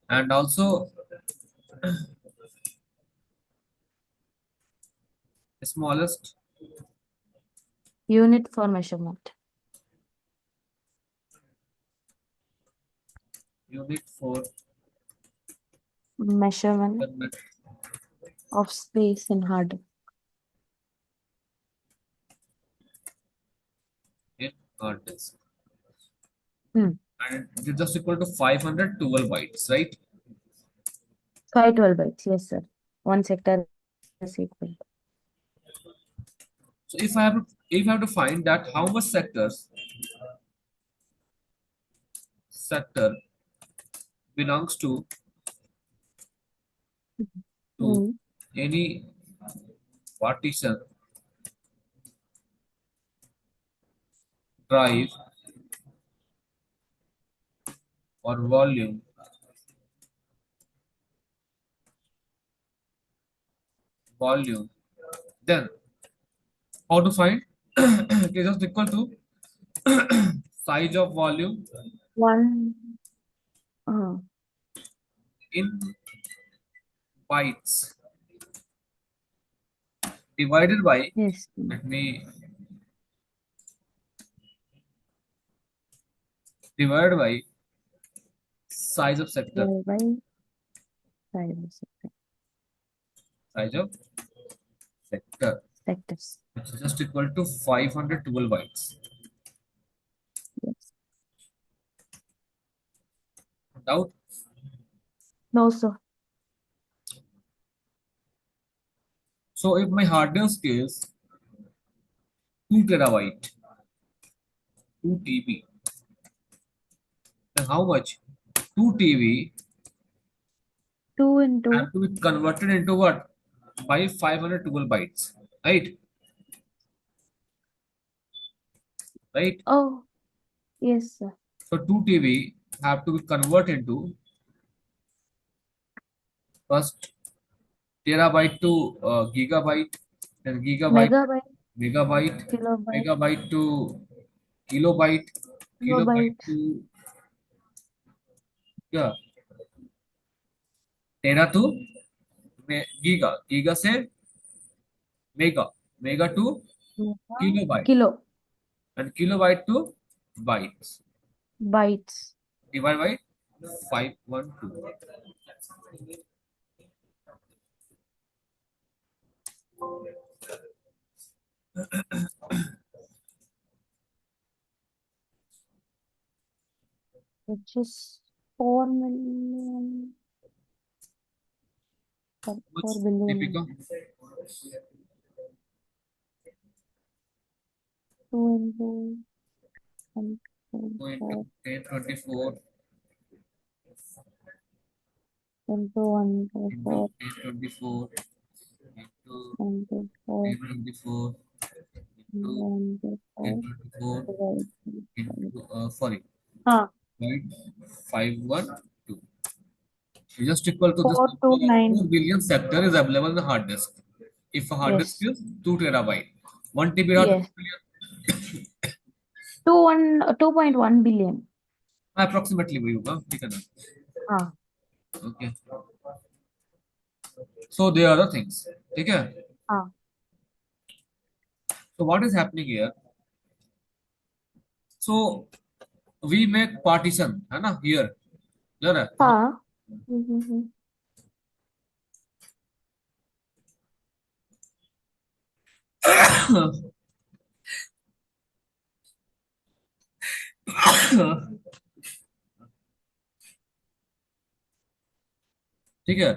and also smallest Unit for measurement. unit for Measurement measurement of space in hard disk. in hard disk. Hmm. And it is just equal to 512 bytes, right? 512 bytes. Yes, sir. One sector is equal. So if I have to find that how much sector belongs to Hmm. any partition, drive, or volume, then how to find? It is just equal to size of volume One. Uh, in bytes divided by, yes. let me divided by size of sector, By size of size of sector, sectors. which is just equal to 512 bytes. Yes. Doubt? No, sir. So if my hard disk is 2 terabyte, 2 TB, then how much? 2 TB 2 into. have to be converted into what? By 512 bytes, right? Right? Oh, yes, sir. So 2 TB have to be converted into first terabyte to gigabyte, then gigabyte, Megabyte, megabyte, kilobyte, megabyte to kilobyte, kilobyte kilobyte. to क्या तेरह to giga giga से mega mega to Mega. kilobyte Kilo. and kilobyte to bytes Bytes. divided by 512. Which is 4 million. What's 4 billion. Deepika? 2 into 1, 2 into 4 1024 into 1 by into 4 1024 into into 4 1024 into into 1 by 4 1024 divided by 5. into sorry Ah, 0.512 is just equal to this number of 4 429. billion sector is available in the hard disk. If a hard disk Yes. is 2 terabyte, 1 TB has Yes. 2 billion, 2.1 billion. approximately वही होगा ठीक है ना. Ah. Okay, so there are the things ठीक है. Ah. So what is happening here? So we make partition है ना here clear है. Ah. Mm-hmm. ठीक है.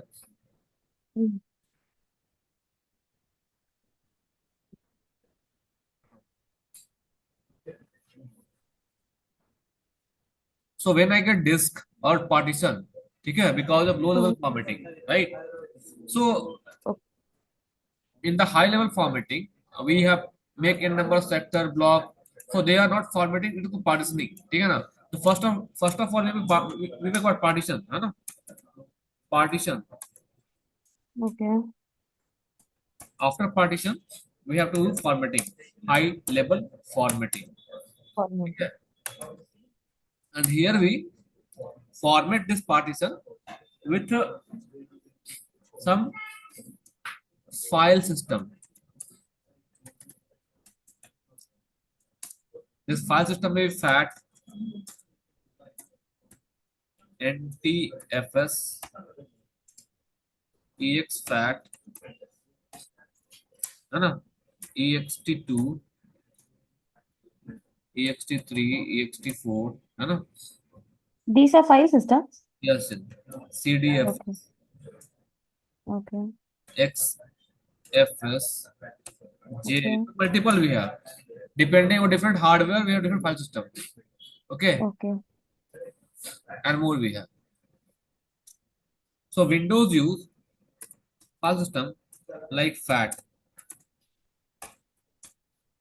So when I get disk or partition ठीक है, because of low level formatting, right? So Okay. in the high level formatting, we have make n number of sector block, so they are not formatting into partitioning. ठीक है ना. So first of all we make what partition है ना. Partition. Okay. After partition, we have to do formatting, high level formatting. Format. ठीक है. And here we format this partition with some file system. This file system may be fat, ntfs, exfat, है ना, ext2, ext3, ext4, है ना. These are file systems. Yes, cdf, Okay. Okay. xfs, j, Okay. multiple we have. Depending on different hardware, we have different file system. Okay, Okay. and more we have. So Windows use file system like FAT,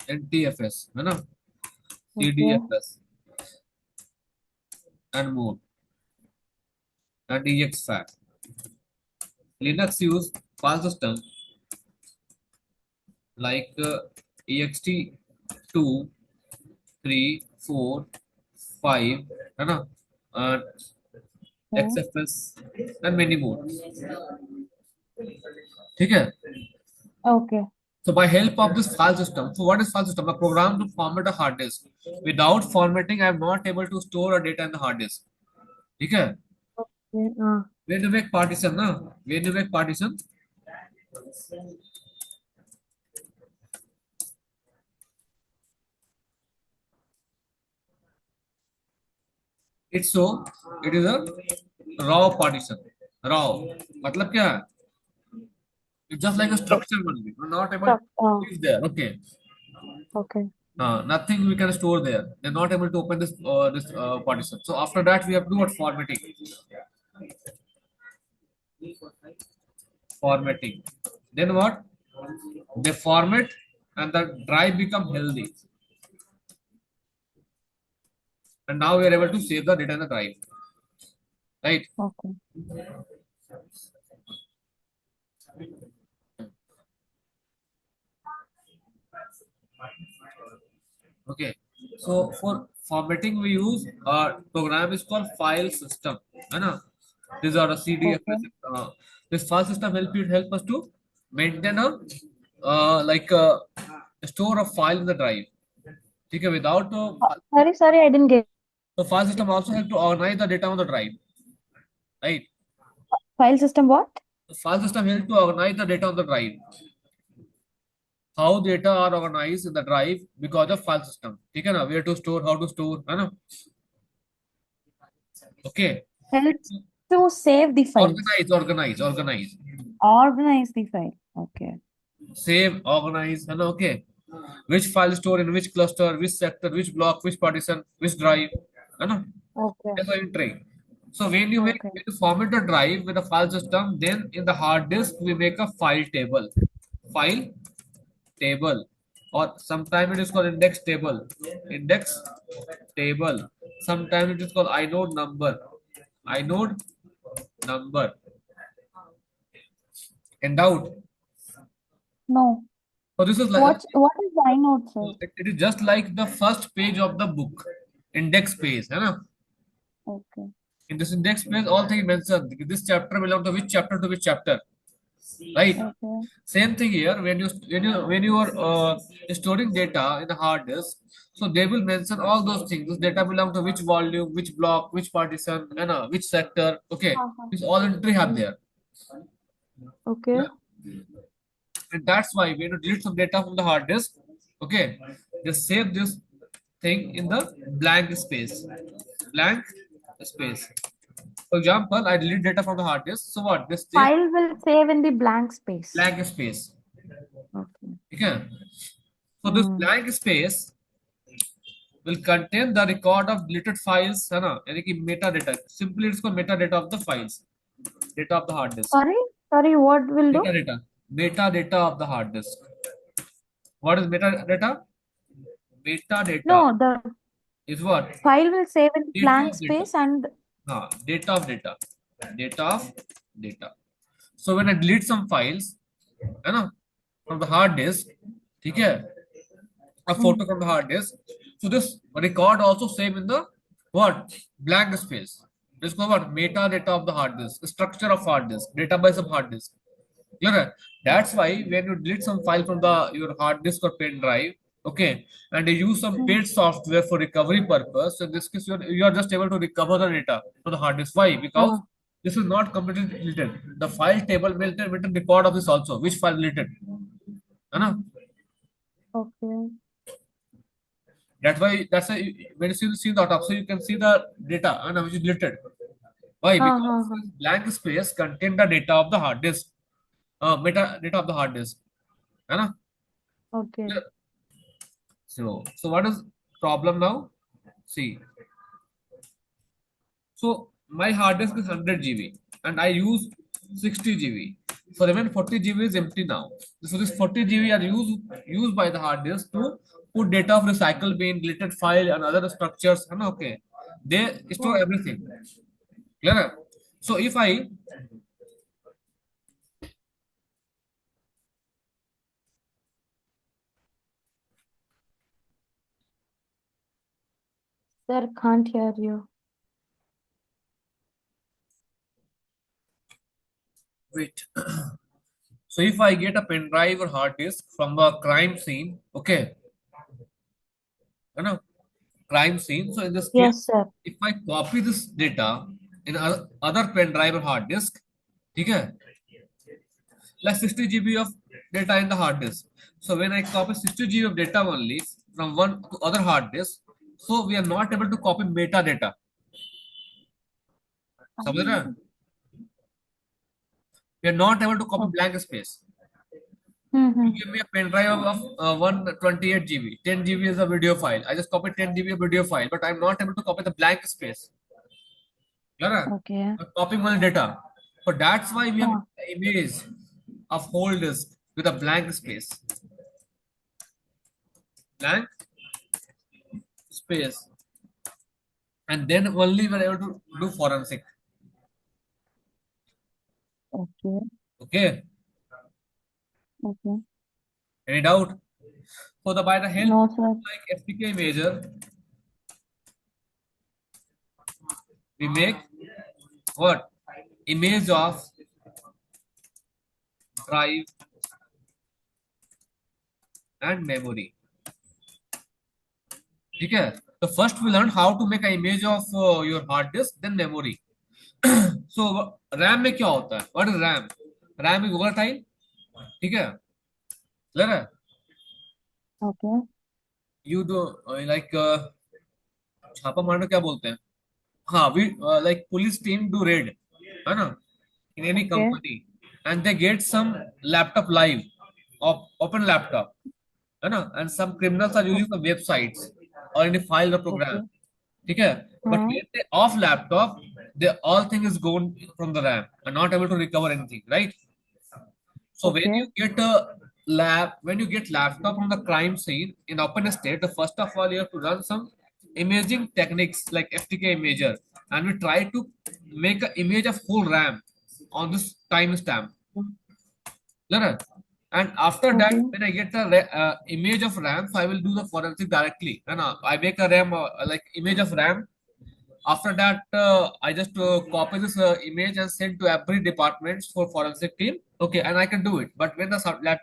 NTFS, है ना, Okay. CDFS, and more, and EXFAT. Linux use file system like ext2, 3, 4, 5, है ना, and Okay. XFS, and many more. ठीक है. Okay. So by help of this file system, so what is file system? A program to format a hard disk. Without formatting, I am not able to store a data in the hard disk. ठीक है. Okay. When you make partition, na? When you make partition, it's so it is a raw partition. Raw. मतलब क्या है? It's just like a structure only. We're not able to live there. Okay. Okay. Nothing we can store there. They're not able to open this partition. So after that, we have to do what formatting. Formatting. Then what? They format and the drive become healthy. And now we are able to save the data in the drive. Right? Okay. Okay. So for formatting, we use a program is called file system. है ना? These are the Okay. CDFS. This file system help us to maintain a like store a file in the drive. ठीक है? Without Sorry, I didn't get. the file system also help to organize the data on the drive. Right? File system what? The file system help to organize the data on the drive. How data are organized in the drive because of file system. ठीक है ना? Where to store, how to store, है ना? Okay. Helps to save the files. Organize. Organize the file. Okay. Save, organize, and okay. Which file store in which cluster, which sector, which block, which partition, which drive. है ना? Okay. That's the entry. So Okay. when you format the drive with a file system, then in the hard disk we make a file table. File table. Or sometimes it is called index table. Index table. Sometimes it is called inode number. Inode number. In doubt. No. So this is like What is the inode, sir? it is just like the first page of the book, index page, है ना? Okay. In this index page, all things mentioned. This chapter belongs to which chapter to which chapter, right? Okay. Same thing here. When you are storing data in the hard disk, so they will mention all those things. This data belong to which volume, which block, which partition, and which sector. Okay, Uh-huh. this all entry have there. Okay. Yeah? And that's why when you delete some data from the hard disk, okay, just save this thing in the blank space. Blank space. For example, I delete data from the hard disk. So what? This stays File will save in the blank space. blank space. Okay. Okay. So this Mm. blank space will contain the record of deleted files, है ना? यानी कि metadata. Simply it's called metadata of the files, data of the hard disk. Sorry, what will do? Metadata of the hard disk. What is metadata? Metadata No, the is what? file will save in Data blank of data. space and Data of data. Data of data. So when I delete some files, है ना, from the hard disk, ठीक है, a photo from the hard disk. So this record also save in the what? Blank space. Let's go about metadata of the hard disk, structure of hard disk, database of hard disk. Clear? That's why when you delete some file from the your hard disk or pen drive, okay, and you use some Hmm. paid software for recovery purpose, so in this case you are just able to recover the data from the hard disk. Why? Because Ah, this is not completely deleted. The file table will written record of this also, which file deleted. है ना? okay. That's why when you see the top, so you can see the data and which is deleted. Why? हाँ हाँ Because हाँ. blank space contain the data of the hard disk, metadata of the hard disk. है ना? Okay. So what is problem now? See, so my hard disk is 100 GB and I use 60 GB. So remaining 40 GB is empty now. So this 40 GB are used by the hard disk to put data of recycle bin, deleted file, and other structures. And okay, they store Oh, everything. Clear? So if I sir, can't hear you. wait, so if I get a pen drive or hard disk from a crime scene, okay, you know, crime scene. So in this case, Yes, sir. if I copy this data in other pen drive or hard disk, okay, like 60 GB of data in the hard disk. So when I copy 60 GB of data only from one to other hard disk, so we are not able to copy metadata. समझ रहे हैं? We are not able to copy Oh. blank space. You Mm-hmm. give me a pen drive of 128 GB, 10 GB is a video file. I just copy 10 GB of video file, but I'm not able to copy the blank space. Clear? Okay. Copying only data. So that's why we have हाँ. an image of whole disk with a blank space. Blank space. And then only we're able to do forensic. Okay. Okay. Okay. Any doubt? So the by the help No, of sir. like FTK measure, we make what? Image of drive and memory. Okay. So first we learn how to make an image of your hard disk, then memory. So RAM में क्या होता है? What is RAM? RAM is volatile. ठीक है? Clear है? Okay. You do like छापा मारना क्या बोलते हैं? हाँ, we like police team do raid, है ना? In any Okay. company, and they get some laptop live, open laptop, है ना? And some criminals are using the websites or any file or program. Okay. ठीक है? But हाँ. when they off laptop, they all thing is gone from the RAM and not able to recover anything, right? So Okay. when you get laptop from the crime scene in open state, the first of all you have to run some imaging techniques like FTK imager, and we try to make an image of whole RAM on this timestamp. Learn. And after that, Okay. when I get the image of RAM, so I will do the forensic directly. And I make a RAM like image of RAM. After that, I just copy this image and send to every department for forensic team. Okay, and I can do it. But when the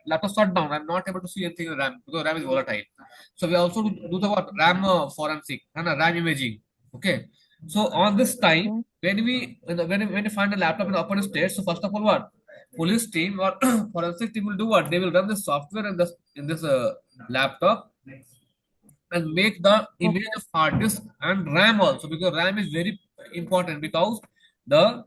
laptop shut down, I'm not able to see anything in RAM because RAM is volatile. So we also do the what RAM forensic and RAM imaging. Okay, so on this time, Okay. when you find a laptop in open state, so first of all, what police team or forensic team will do what they will run the software in this laptop and make the image Okay. of hard disk and RAM also because RAM is very important because the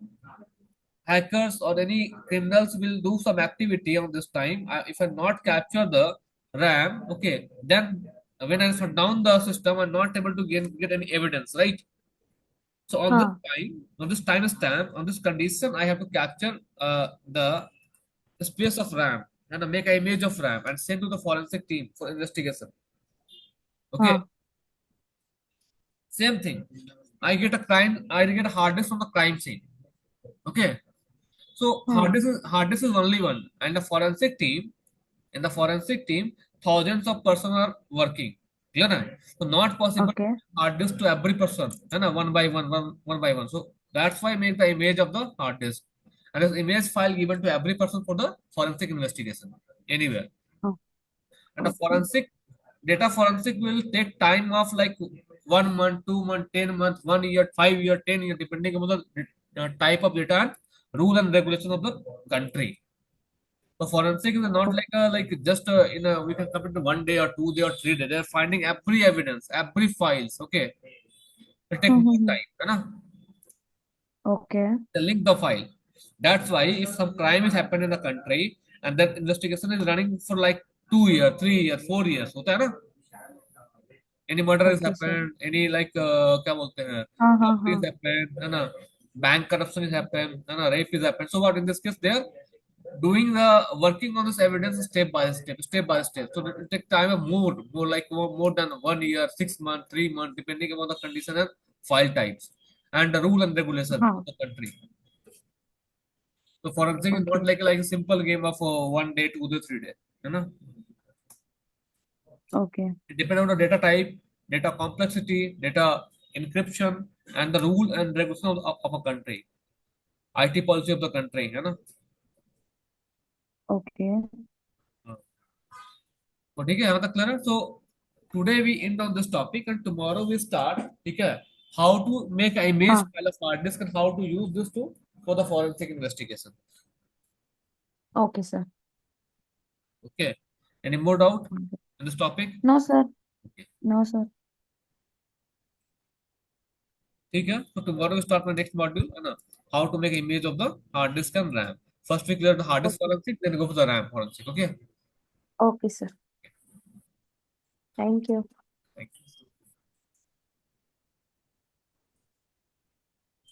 hackers or any criminals will do some activity on this time. If I not capture the RAM, okay, then when I shut down the system, I'm not able to get any evidence, right? So हाँ. on this time stamp, on this condition, I have to capture the space of RAM and make an image of RAM and send to the forensic team for investigation. Okay. हाँ. Same thing. I get a hard disk from the crime scene. Okay. So हाँ. hard disk is only one. And in the forensic team, thousands of person are working. Clear? Na? So not possible Okay. hard disk to every person. है ना? One by one. So That's why I make the image of the hard disk. And this image file given to every person for the forensic investigation anywhere. Oh, And the okay. forensic data forensic will take time of like 1 month, 2 month, 10 months, 1 year, 5 year, 10 year, depending upon the type of data and rule and regulation of the country. So forensic is not Okay. like a like just in a we can come into 1 day or 2 day or 3 day. They're finding every evidence, every files. Okay, it take more Mm-hmm. time. है ना? Okay. They link the file. That's why if some crime is happened in the country and that investigation is running for like 2 year, 3 year, 4 years, होता है ना? Any murder has Okay, sir. happened, any like क्या बोलते हैं हाँ हाँ robbery हाँ. has happened, है ना? Bank corruption has happened, है ना? Rape has happened. So what in this case they are doing the working on this evidence step by step. So it take time of more like more than 1 year, 6 months, 3 months, depending upon the condition and file types and the rule and regulation of हाँ. the country. So forensic is Okay. not like a simple game of 1 day, 2 day, 3 day. You know, Okay. it depends on the data type, data complexity, data encryption, and the rule and regulation of a country, IT policy of the country. You know, Okay. so ठीक है यहाँ तक clear है? So today we end on this topic and tomorrow we start. ठीक है? How to make an image हाँ. file of hard disk and how to use this to for the forensic investigation. Okay, sir. Okay. Any more doubt in this topic? No, sir. Okay. No, sir. ठीक है so tomorrow we start my next module है ना how to make image of the hard disk and RAM. First we clear the hard disk Okay. forensic then go for the RAM forensic. Okay. Okay, sir. Thank you.